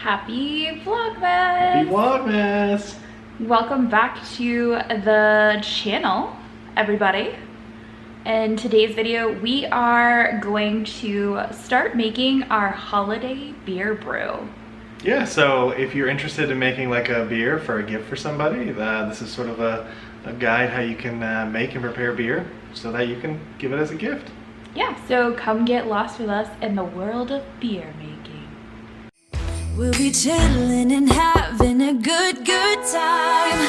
Happy Vlogmas! Happy Vlogmas! Welcome back to the channel, everybody. In today's video, we are going to start making our holiday beer brew. Yeah, so if you're interested in making like a beer for a gift for somebody, this is sort of a guide how you can make and prepare beer so that you can give it as a gift. Yeah, so come get lost with us in the world of beer making. We'll be chilling and having a good time.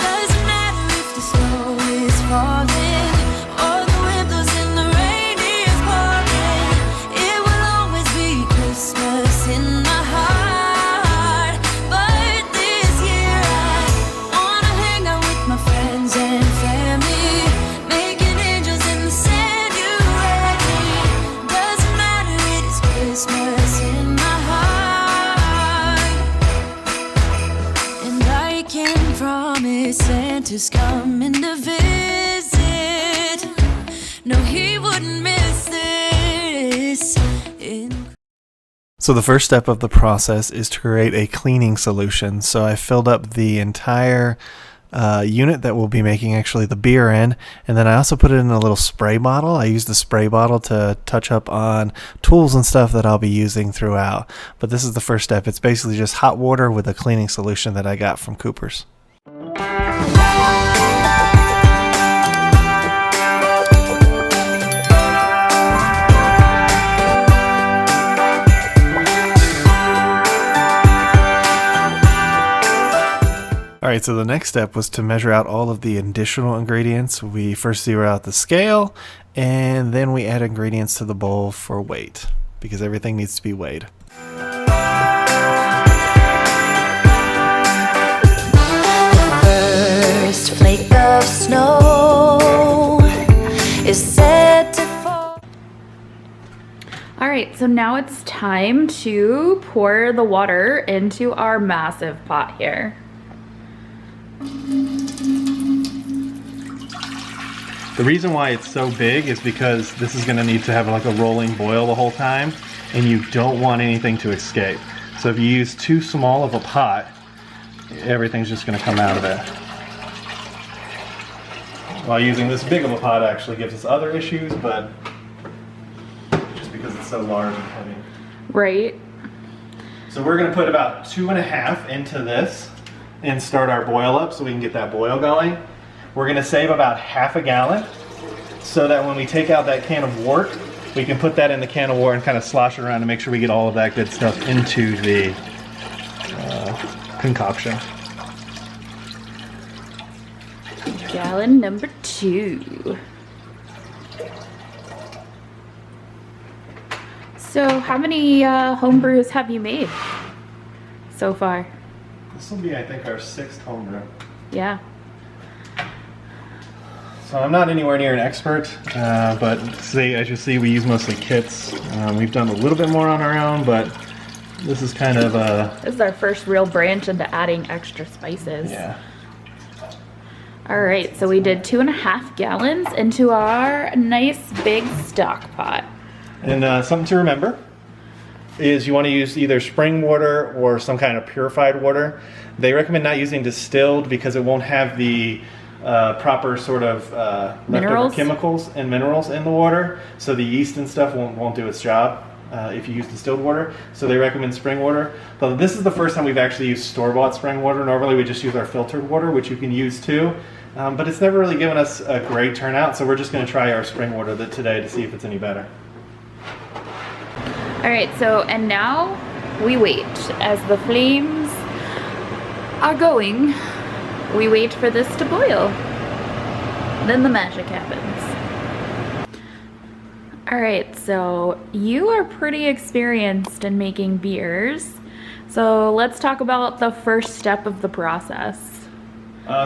Doesn't matter if the snow is falling or the wind blows and the rain is pouring. It will always be Christmas in my heart. But this year I wanna hang out with my friends and family, making angels in the sand. You ready? Doesn't matter, it is Christmas in my heart. Promise Santa's coming to visit. No, he wouldn't miss this. So the first step of the process is to create a cleaning solution. So I filled up the entire unit that we'll be making actually the beer in, and then I also put it in a little spray bottle. I use the spray bottle to touch up on tools and stuff that I'll be using throughout. But this is the first step. It's basically just hot water with a cleaning solution that I got from Cooper's. Alright, so the next step was to measure out all of the additional ingredients. We first zero out the scale, and then we add ingredients to the bowl for weight, because everything needs to be weighed. First flake of snow is set to fall. Alright, so now it's time to pour the water into our massive pot here. The reason why it's so big is because this is going to need to have like a rolling boil the whole time, and you don't want anything to escape. So if you use too small of a pot, everything's just going to come out of it. While using this big of a pot actually gives us other issues, but just because it's so large and heavy. Right. So we're going to put about 2.5 into this and start our boil up so we can get that boil going. We're going to save about ½ gallon so that when we take out that can of wort, we can put that in the can of wort and kind of slosh it around to make sure we get all of that good stuff into the concoction. Gallon number 2. So how many home brews have you made so far? This will be, I think, our 6th homebrew. Yeah. So I'm not anywhere near an expert, but as you see, we use mostly kits. We've done a little bit more on our own, but this is kind of This is our first real branch into adding extra spices. Yeah. Alright, so we did 2.5 gallons into our nice big stock pot. And something to remember is you want to use either spring water or some kind of purified water. They recommend not using distilled because it won't have the proper sort of leftover chemicals and minerals in the water, so the yeast and stuff won't do its job if you use distilled water. So they recommend spring water. But this is the first time we've actually used store-bought spring water. Normally we just use our filtered water, which you can use too, but it's never really given us a great turnout, so we're just going to try our spring water today to see if it's any better. Alright, so and now we wait as the flames are going. We wait for this to boil. Then the magic happens. Alright, so you are pretty experienced in making beers. So let's talk about the first step of the process.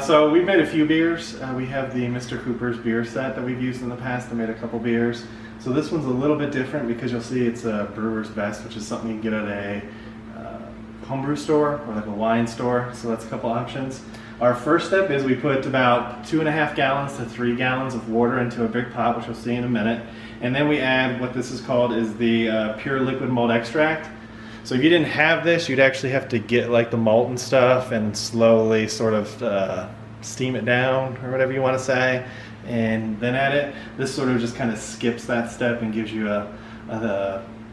So we've made a few beers. We have the Mr. Cooper's beer set that we've used in the past. I made a couple beers. So this one's a little bit different because you'll see it's a brewer's best, which is something you can get at a homebrew store or like a wine store. So that's a couple options. Our first step is we put about 2.5 gallons to 3 gallons of water into a big pot, which you'll see in a minute. And then we add what this is called is the pure liquid malt extract. So if you didn't have this, you'd actually have to get like the malt and stuff and slowly sort of steam it down, or whatever you want to say, and then add it. This sort of just kind of skips that step and gives you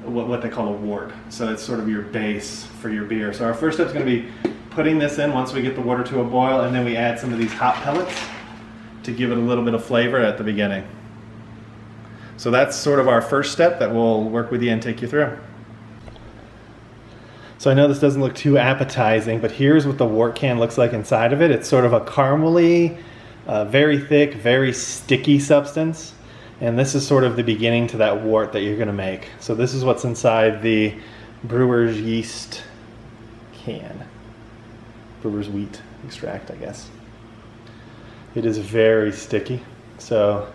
what they call a wort. So it's sort of your base for your beer. So our first step is going to be putting this in once we get the water to a boil, and then we add some of these hop pellets to give it a little bit of flavor at the beginning. So that's sort of our first step that we'll work with you and take you through. So I know this doesn't look too appetizing, but here's what the wort can looks like inside of it. It's sort of a caramely, very thick, very sticky substance. And this is sort of the beginning to that wort that you're going to make. So this is what's inside the brewer's yeast can. Brewer's wheat extract, I guess. It is very sticky, so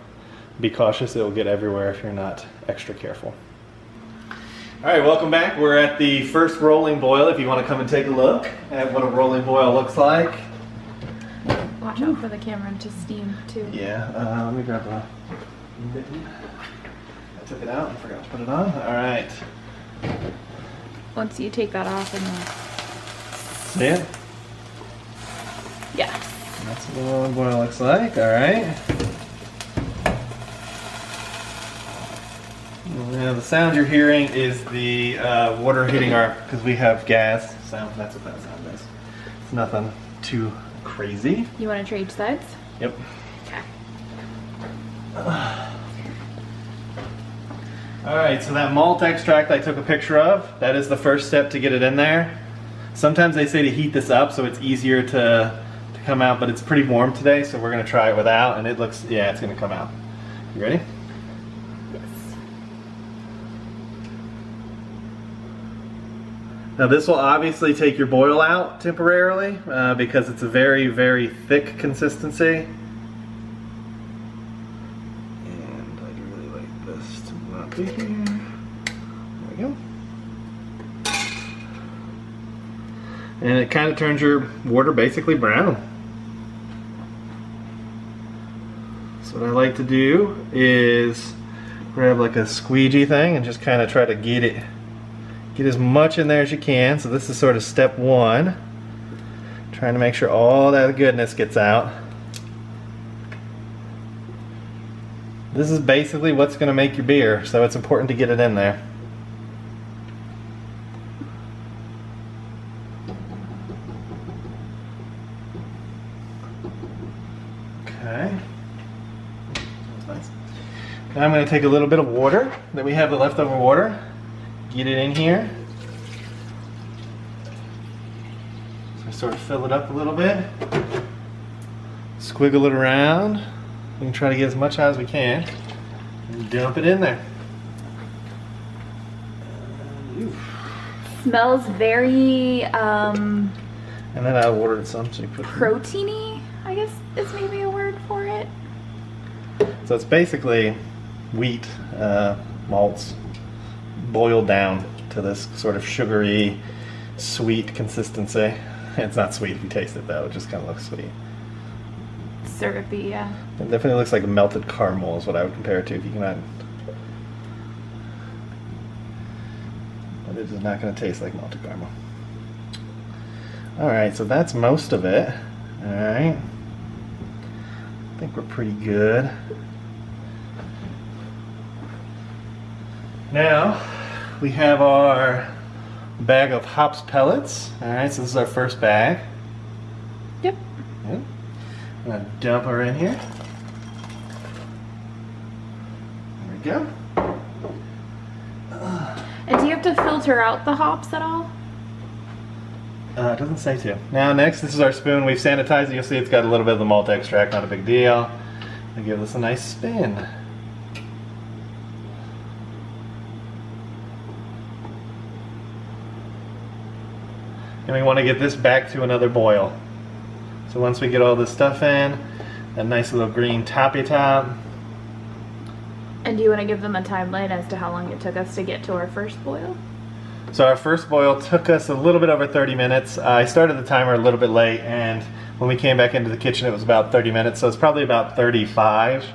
be cautious. It will get everywhere if you're not extra careful. All right, welcome back. We're at the first rolling boil. If you want to come and take a look at what a rolling boil looks like. Watch out for the camera to steam too. Yeah, let me grab a mitten. I took it out and forgot to put it on. All right. Once you take that off and See it? yeah. That's what a rolling boil looks like. All right. Now the sound you're hearing is the water hitting our, because we have gas sound. That's what that sound is. It's nothing too crazy. You want to trade sides? Yep. Okay. All right, so that malt extract I took a picture of, that is the first step to get it in there. Sometimes they say to heat this up so it's easier to come out, but it's pretty warm today, so we're going to try it without, and it looks, yeah, it's going to come out. You ready? Now this will obviously take your boil out temporarily because it's a very, very thick consistency. And I'd really like this to not be here. There we go. And it kind of turns your water basically brown. So what I like to do is grab like a squeegee thing and just kind of try to get as much in there as you can. So this is sort of step one. Trying to make sure all that goodness gets out. This is basically what's going to make your beer, so it's important to get it in there. Okay. That's nice. Now I'm going to take a little bit of water that we have, the leftover water. Get it in here. So sort of fill it up a little bit. Squiggle it around. We can try to get as much out as we can. And dump it in there. Smells very And then I ordered some, so you put proteiny, I guess is maybe a word for it. So it's basically wheat malts boiled down to this sort of sugary, sweet consistency. It's not sweet if you taste it though, it just kind of looks sweet. Syrupy, yeah. It definitely looks like melted caramel is what I would compare it to if you cannot. But it is not going to taste like melted caramel. Alright, so that's most of it. Alright. I think we're pretty good. Now, we have our bag of hops pellets. Alright, so this is our first bag. Yep. Yep. I'm going to dump her in here. There we go. And do you have to filter out the hops at all? It doesn't say to. Now next, this is our spoon. We've sanitized it. You'll see it's got a little bit of the malt extract, not a big deal. I'll give this a nice spin. And we want to get this back to another boil. So once we get all this stuff in, a nice little green toppy top. And do you want to give them a timeline as to how long it took us to get to our first boil? So our first boil took us a little bit over 30 minutes. I started the timer a little bit late, and when we came back into the kitchen it was about 30 minutes, so it's probably about 35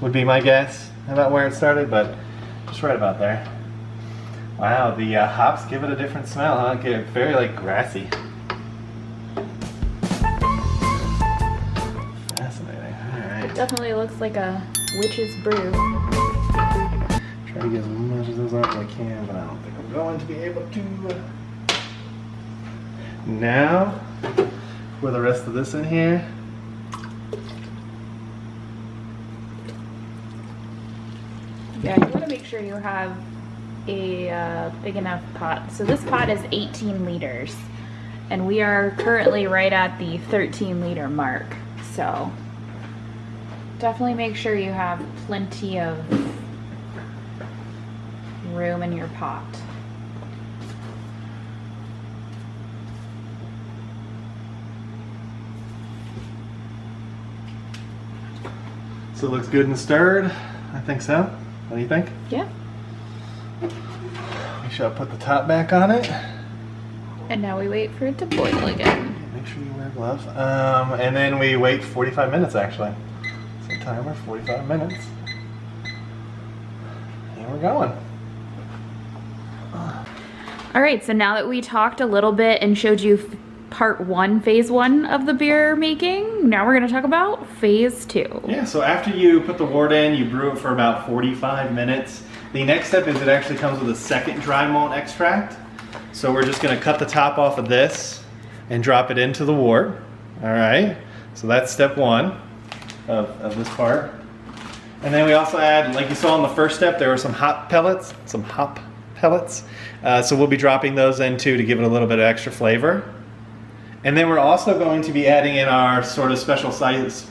would be my guess about where it started, but just right about there. Wow, the hops give it a different smell, huh? Get very like grassy. Fascinating. All right. Definitely looks like a witch's brew. Try to get as much of those off as I can, but I don't think I'm going to be able to. Now, pour the rest of this in here. Yeah, you want to make sure you have a big enough pot. So this pot is 18 liters, and we are currently right at the 13-liter mark. So definitely make sure you have plenty of room in your pot. So it looks good and stirred. I think so. What do you think? Yeah. We shall put the top back on it. And now we wait for it to boil again. Make sure you wear gloves. And then we wait 45 minutes actually. So timer, 45 minutes. And we're going. All right, so now that we talked a little bit and showed you part one, phase one of the beer making, now we're gonna talk about phase two. Yeah, so after you put the wort in, you brew it for about 45 minutes. The next step is it actually comes with a second dry malt extract. So we're just gonna cut the top off of this and drop it into the wort. All right, so that's step one of this part. And then we also add, like you saw in the first step, there were some hop pellets. So we'll be dropping those in too to give it a little bit of extra flavor. And then we're also going to be adding in our sort of special spices.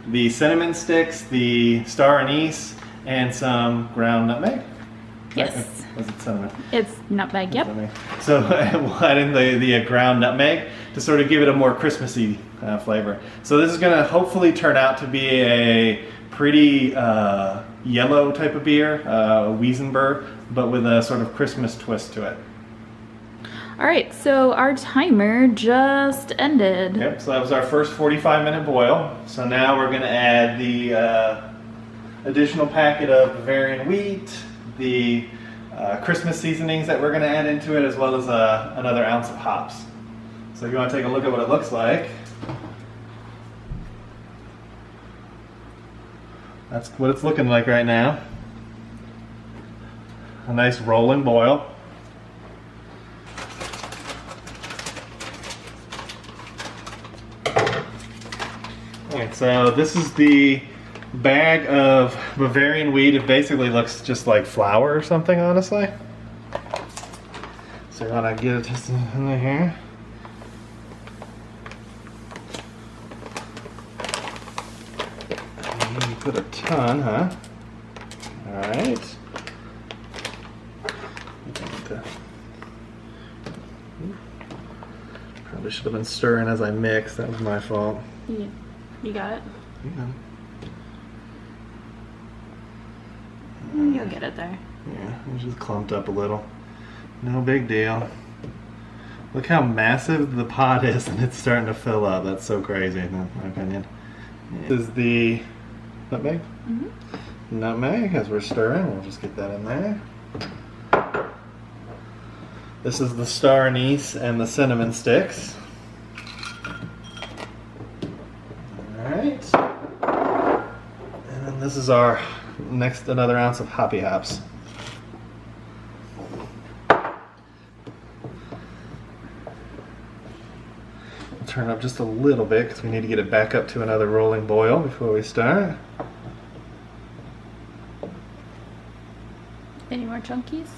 The cinnamon sticks, the star anise, and some ground nutmeg. Yes. Was it cinnamon? It's nutmeg, yep. So we'll add in the ground nutmeg to sort of give it a more Christmassy flavor. So this is going to hopefully turn out to be a pretty yellow type of beer, Weizenbier, but with a sort of Christmas twist to it. All right, so our timer just ended. Yep, so that was our first 45-minute boil. So now we're going to add the additional packet of Bavarian wheat, the Christmas seasonings that we're going to add into it, as well as another ounce of hops. So if you want to take a look at what it looks like, that's what it's looking like right now. A nice rolling boil. Alright, so this is the bag of Bavarian wheat. It basically looks just like flour or something, honestly. So you want to get it just in here. You put a ton, huh? Alright. Probably should have been stirring as I mixed. That was my fault. Yeah. You got it? Yeah. You'll get it there. Yeah, it just clumped up a little. No big deal. Look how massive the pot is, and it's starting to fill up. That's so crazy, in my opinion. This is the nutmeg. Mm-hmm. Nutmeg, as we're stirring, we'll just get that in there. This is the star anise and the cinnamon sticks. Alright. And then this is our next, another ounce of hoppy hops. We'll turn it up just a little bit because we need to get it back up to another rolling boil before we start. Any more chunkies?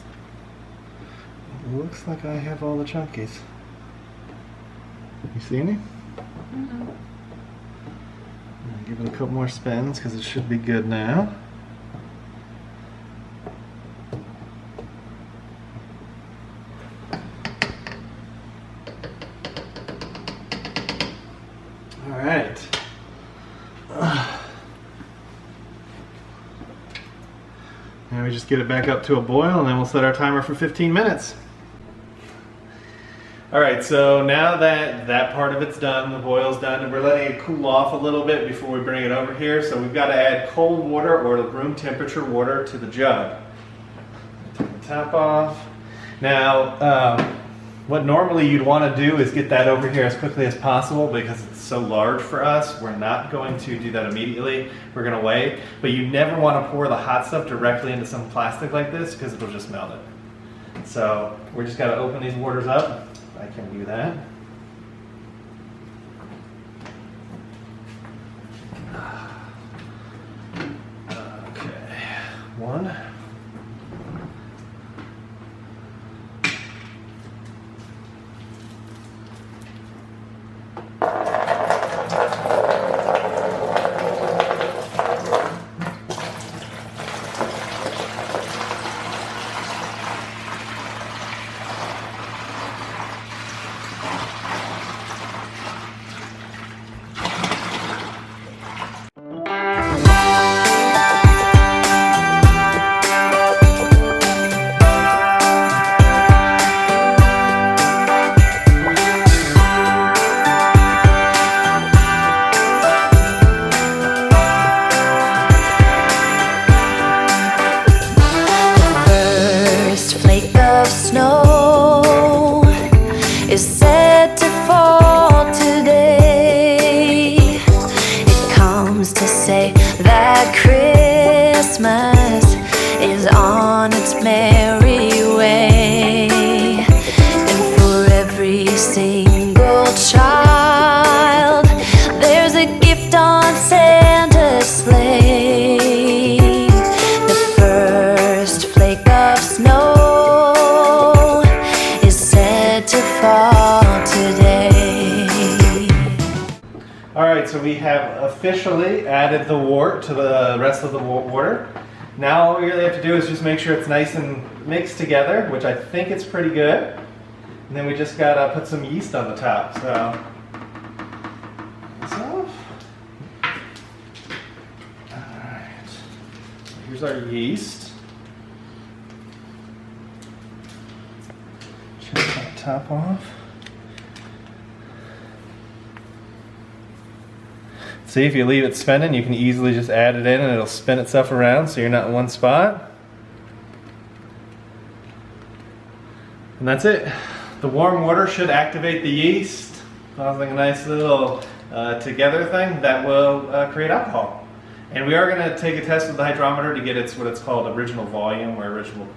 Looks like I have all the chunkies. You see any? Mm-mm. Give it a couple more spins because it should be good now. All right. Now we just get it back up to a boil, and then we'll set our timer for 15 minutes. All right, so now that that part of it's done, the boil's done, and we're letting it cool off a little bit before we bring it over here. So we've got to add cold water or room temperature water to the jug. top off. Now, what normally you'd want to do is get that over here as quickly as possible because it's so large for us. We're not going to do that immediately. We're going to wait. But you never want to pour the hot stuff directly into some plastic like this because it'll just melt it. So we're just got to open these waters up. I can do that. Okay, one. So we have officially added the wort to the rest of the water. Now all we really have to do is just make sure it's nice and mixed together, which I think it's pretty good. And then we just gotta put some yeast on the top. So, alright. So here's our yeast. Check that top off. See, if you leave it spinning, you can easily just add it in and it'll spin itself around so you're not in one spot. And that's it. The warm water should activate the yeast, causing a nice little together thing that will create alcohol. And we are going to take a test with the hydrometer to get what it's called original volume or original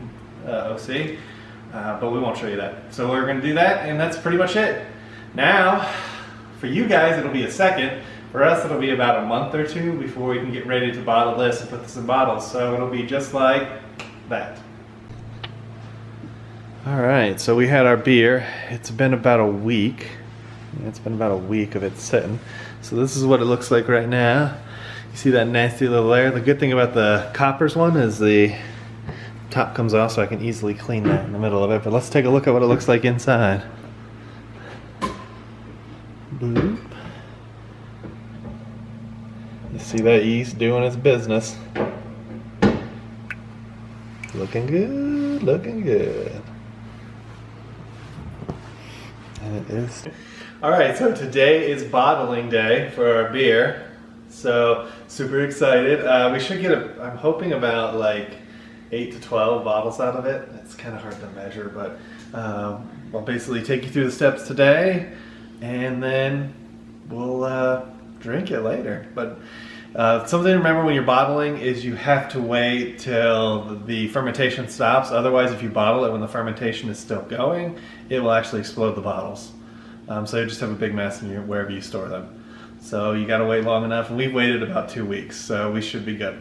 OC, but we won't show you that. So we're going to do that, and that's pretty much it. Now, for you guys, it'll be a second. For us, it'll be about a month or two before we can get ready to bottle this and put this in bottles. So it'll be just like that. All right, so we had our beer. It's been about a week. It's been about a week of it sitting. So this is what it looks like right now. You see that nasty little layer? The good thing about the Coppers one is the top comes off, so I can easily clean that in the middle of it. But let's take a look at what it looks like inside. Boop. You see that yeast doing its business. Looking good, looking good. And it is. Alright, so today is bottling day for our beer. So, super excited. We should get, I'm hoping about like 8 to 12 bottles out of it. It's kind of hard to measure, but I'll basically take you through the steps today, and then we'll drink it later. But something to remember when you're bottling is you have to wait till the fermentation stops. Otherwise, if you bottle it when the fermentation is still going, it will actually explode the bottles. So you just have a big mess in wherever you store them. So you got to wait long enough, and we've waited about 2 weeks, so we should be good.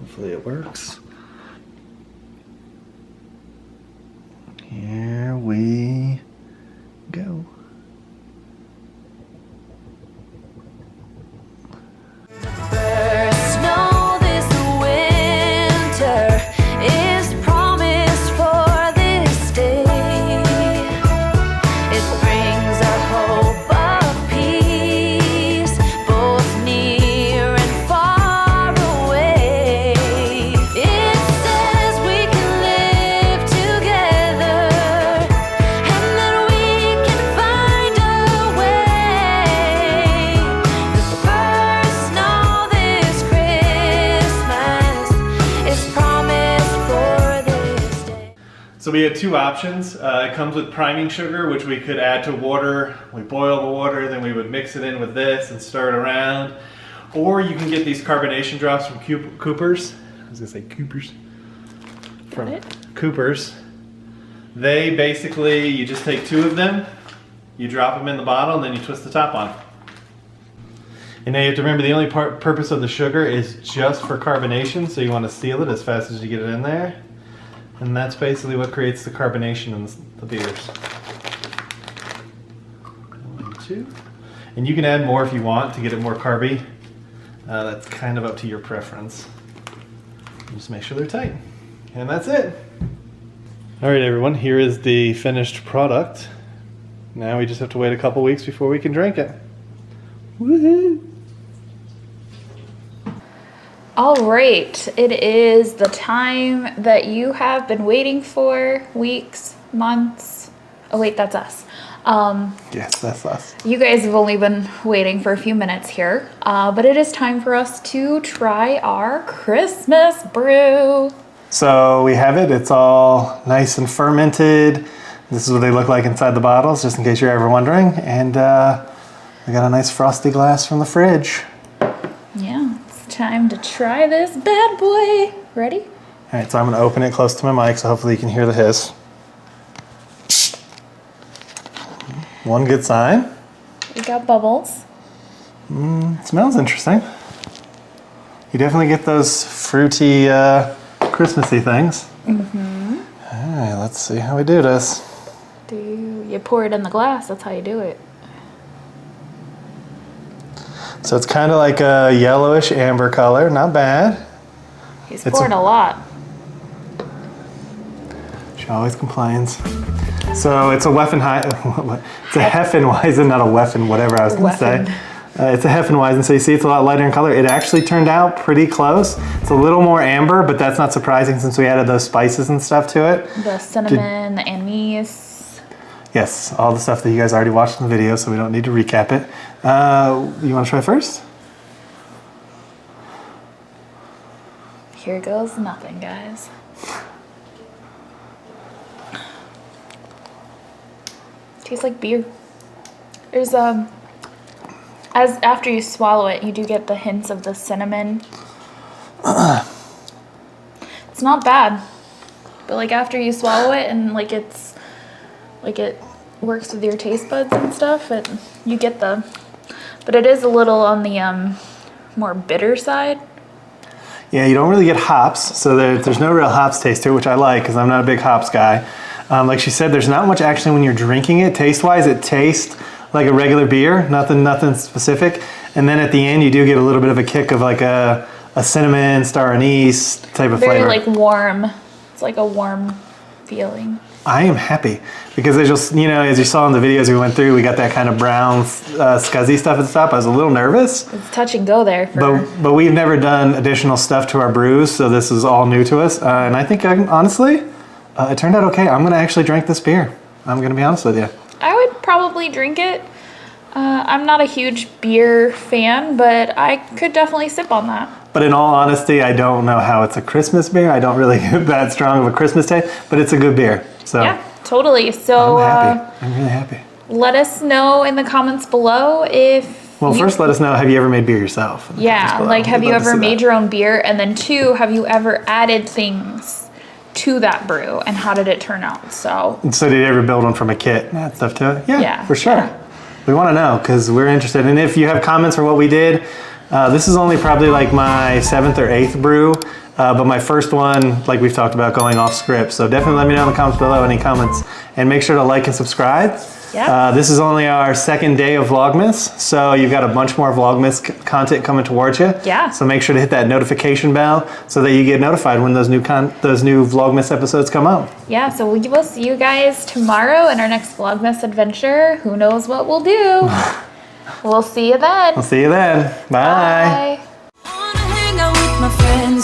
Hopefully it works. Here we go. Snow this winter is promised for this day. It brings a hope of peace, both near and far away. we had two options. It comes with priming sugar, which we could add to water. We boil the water, then we would mix it in with this and stir it around. Or you can get these carbonation drops from Cooper's. I was gonna say Cooper's. From Cooper's. They basically, you just take two of them, you drop them in the bottle, and then you twist the top on. And now you have to remember the only purpose of the sugar is just for carbonation, so you want to seal it as fast as you get it in there. And that's basically what creates the carbonation in the beers. 1, 2. And you can add more if you want to get it more carby. That's kind of up to your preference. Just make sure they're tight. And that's it. All right, everyone, here is the finished product. Now we just have to wait a couple weeks before we can drink it. Woohoo! All right, it is the time that you have been waiting for, weeks, months. Oh wait, that's us. Yes, that's us. You guys have only been waiting for a few minutes here, but it is time for us to try our Christmas brew. So we have it. It's all nice and fermented. This is what they look like inside the bottles, just in case you're ever wondering. And we got a nice frosty glass from the fridge. Yeah, it's time to try this bad boy. Ready? All right, so I'm going to open it close to my mic, so hopefully you can hear the hiss. One good sign. We got bubbles. It smells interesting. You definitely get those fruity, Christmassy things. Mm-hmm. All right, let's see how we do this. You pour it in the glass. That's how you do it. So it's kind of like a yellowish amber color. Not bad. He's poured a lot. She always complains. So it's a it's a hefeweizen, not a Weffen, whatever I was going to say. It's a hefeweizen, so you see it's a lot lighter in color. It actually turned out pretty close. It's a little more amber, but that's not surprising since we added those spices and stuff to it. The cinnamon, the anise. Yes, all the stuff that you guys already watched in the video, so we don't need to recap it. You want to try first? Here goes nothing, guys. Tastes like beer. There's as after you swallow it, you do get the hints of the cinnamon. It's not bad, but like after you swallow it and like it works with your taste buds and stuff, you get but it is a little on the more bitter side. Yeah, you don't really get hops, so there's no real hops taste to it, which I like because I'm not a big hops guy. Like she said, there's not much actually when you're drinking it. Taste-wise, it tastes like a regular beer, nothing specific. And then at the end, you do get a little bit of a kick of like a cinnamon, star anise type of flavor. Very like warm. It's like a warm feeling. I am happy because as you saw in the videos we went through, we got that kind of brown, scuzzy stuff at the top. I was a little nervous. It's touch and go there. But we've never done additional stuff to our brews, so this is all new to us. And I think honestly, it turned out okay. I'm going to actually drink this beer. I'm going to be honest with you. I would probably drink it. I'm not a huge beer fan, but I could definitely sip on that. But in all honesty, I don't know how it's a Christmas beer. I don't really get that strong of a Christmas taste, but it's a good beer. So yeah, totally. So I'm happy. I'm really happy. Let us know in the comments below if... Well, first let us know, have you ever made beer yourself? Yeah, like have you ever made your own beer? And then 2, have you ever added things to that brew and how did it turn out? So did you ever build one from a kit and add stuff to it? Yeah, for sure. Yeah. We want to know because we're interested. And if you have comments for what we did, this is only probably like my 7th or 8th brew, but my first one, like we've talked about, going off script. So definitely let me know in the comments below any comments and make sure to like and subscribe. Yeah. This is only our 2nd day of Vlogmas, so you've got a bunch more Vlogmas content coming towards you. Yeah. So make sure to hit that notification bell so that you get notified when those new Vlogmas episodes come out. Yeah, so we will see you guys tomorrow in our next Vlogmas adventure. Who knows what we'll do? We'll see you then. We'll see you then. Bye. Bye. Wanna hang out with my friends